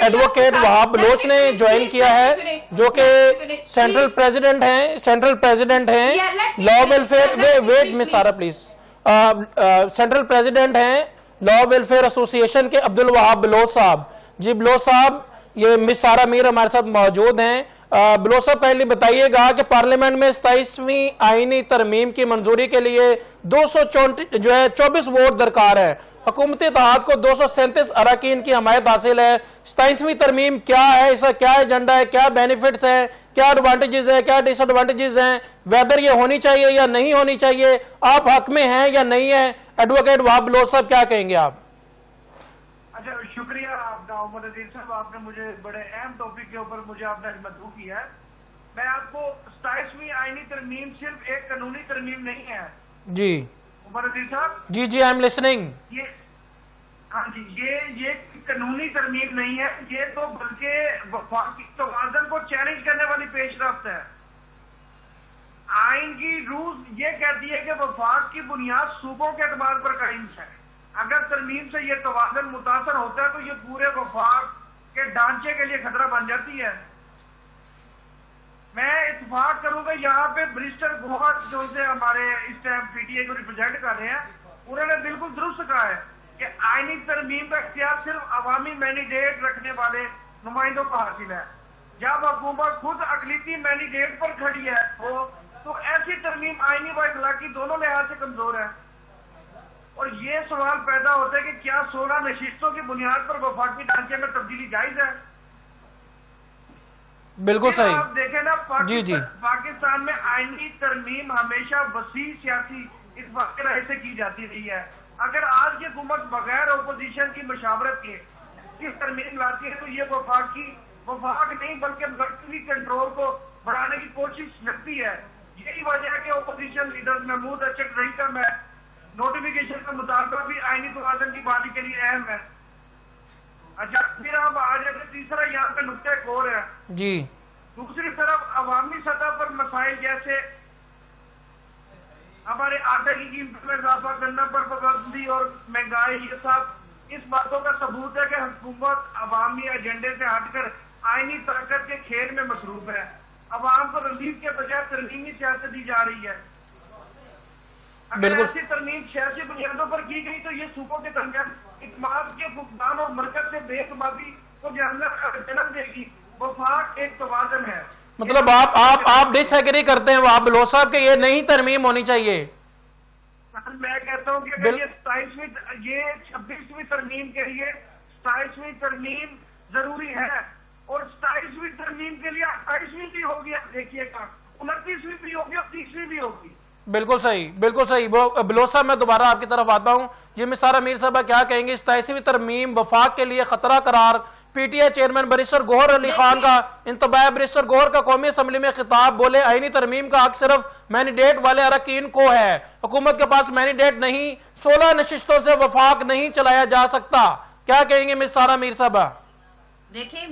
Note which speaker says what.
Speaker 1: Advocate وہاب بلوچ نے join کیا ہے جو کہ سینٹرل پریزیڈنٹ ہیں لا ویلفیئر ویٹ مس سارا پلیز سینٹرل پریزیڈنٹ ہیں لا ویلفیئر ایسوسی ایشن کے عبدالوہاب بلوچ صاحب. جی بلوچ صاحب یہ مس سارا میر ہمارے ساتھ موجود ہیں. بلوچ صاحب پہلے بتائیے گا کہ پارلیمنٹ میں 27ویں آئینی ترمیم کی منظوری کے لیے 224 ووٹ درکار ہے. حکومت اتحاد کو 237 اراکین کی حمایت حاصل ہے. 27ویں ترمیم کیا ہے, اس کا کیا ایجنڈا ہے, کیا بینیفٹس ہیں, کیا ایڈوانٹیجز ہیں, کیا ڈس ایڈوانٹیجز ہیں, ویدر یہ ہونی چاہیے یا نہیں ہونی چاہیے, آپ حق میں ہیں یا نہیں ہیں؟ ایڈوکیٹ وہاب بلوچ صاحب کیا کہیں گے آپ؟
Speaker 2: اچھا شکریہ آپ کا عمر عزیز صاحب, آپ نے مجھے بڑے اہم ٹاپک کے اوپر مجھے آپ نے مدعو کیا ہے. میں آپ کو 27ویں آئینی ترمیم صرف ایک قانونی ترمیم نہیں ہے.
Speaker 1: جی
Speaker 2: عمر عزیز صاحب,
Speaker 1: جی جی آئی ایم لسننگ.
Speaker 2: ہاں جی, یہ قانونی ترمیم نہیں ہے, یہ تو بلکہ وفاقی توازن کو چیلنج کرنے والی پیش رفت ہے. آئین کی روز یہ کہتی ہے کہ وفاق کی بنیاد صوبوں کے اعتبار پر قائم ہے. اگر ترمیم سے یہ توازن متاثر ہوتا ہے تو یہ پورے وفاق کے ڈھانچے کے لیے خطرہ بن جاتی ہے. میں اتفاق کروں گا یہاں پہ بریسٹر گوہر جو سے ہمارے اس ٹائم پی ٹی اے کو ریپرزینٹ کر رہے ہیں, انہوں نے بالکل درست کہا ہے کہ آئینی ترمیم کا اختیار صرف عوامی مینڈیٹ رکھنے والے نمائندوں کو حاصل ہے. جب حکومت خود اقلیتی مینڈیٹ پر کھڑی ہے تو ایسی ترمیم آئینی و اخلاقی دونوں لحاظ سے کمزور ہے. اور یہ سوال پیدا ہوتا ہے کہ کیا 16 نشستوں کی بنیاد پر وفاقی ڈھانچے میں تبدیلی جائز ہے؟
Speaker 1: بالکل صحیح.
Speaker 2: آپ دیکھیں نا, پاکستان میں آئینی ترمیم ہمیشہ وسیع سیاسی اتفاق رائے سے کی جاتی رہی ہے. اگر آج کی حکومت بغیر اپوزیشن کی مشاورت کے ترمیم لاتی ہے تو یہ وفاق نہیں بلکہ مرکزی کنٹرول کو بڑھانے کی کوشش لگتی ہے. یہی وجہ ہے کہ اپوزیشن لیڈر محمود اشرف رہی کا میں نوٹیفیکیشن کا مطالبہ بھی آئینی توازن کی بحالی کے لیے اہم ہے. اچھا پھر ہم آ جائیں کہ تیسرا یہاں پہ نقطہ ایک اور ہے.
Speaker 1: جی
Speaker 2: دوسری طرف عوامی سطح پر مسائل جیسے ہمارے آٹے کی قیمت میں اضافہ کرنا پر پابندی اور مہنگائی, یہ سب اس باتوں کا ثبوت ہے کہ حکومت عوامی ایجنڈے سے ہٹ کر آئینی طاقت کے کھیل میں مصروف ہے. عوام کو ریلیف کے بجائے ترمیمی سیاست دی جا رہی ہے. اگر ایسی ترمیم سیاسی بنیادوں پر کی گئی تو یہ صوبوں کے درمیان اعتماد کے فقدان اور مرکز سے بے اعتمادی کو جنم دے گی. وفاق ایک توازن ہے.
Speaker 1: مطلب آپ ڈس ایگری کرتے ہیں وہاب بلوچ صاحب کہ یہ نہیں ترمیم ہونی چاہیے؟
Speaker 2: میں کہتا ہوں کہ یہ 26ویں ترمیم کے لیے 27ویں ترمیم ضروری ہے, اور 27ویں ترمیم کے لیے 28ویں بھی ہوگی. آپ دیکھیے گا 29ویں بھی ہوگی اور 30ویں بھی ہوگی.
Speaker 1: بالکل صحیح, بالکل صحیح. بلوچ صاحب میں دوبارہ آپ کی طرف آتا ہوں. جی مس سارا میر صاحبہ کیا کہیں گے؟ 27ویں ترمیم وفاق کے لیے خطرہ قرار. P T A chairman barrister Gohar Ali Khan کا انتباہ. بریسٹر گوہر کا قومی اسمبلی میں خطاب, بولے آئینی ترمیم کا حق صرف مینڈیٹ والے اراکین کو ہے, حکومت کے پاس مینڈیٹ نہیں, 16 نشستوں سے وفاق نہیں چلایا جا سکتا. کیا کہیں گے مس سارا میر صاحبہ؟
Speaker 3: دیکھیں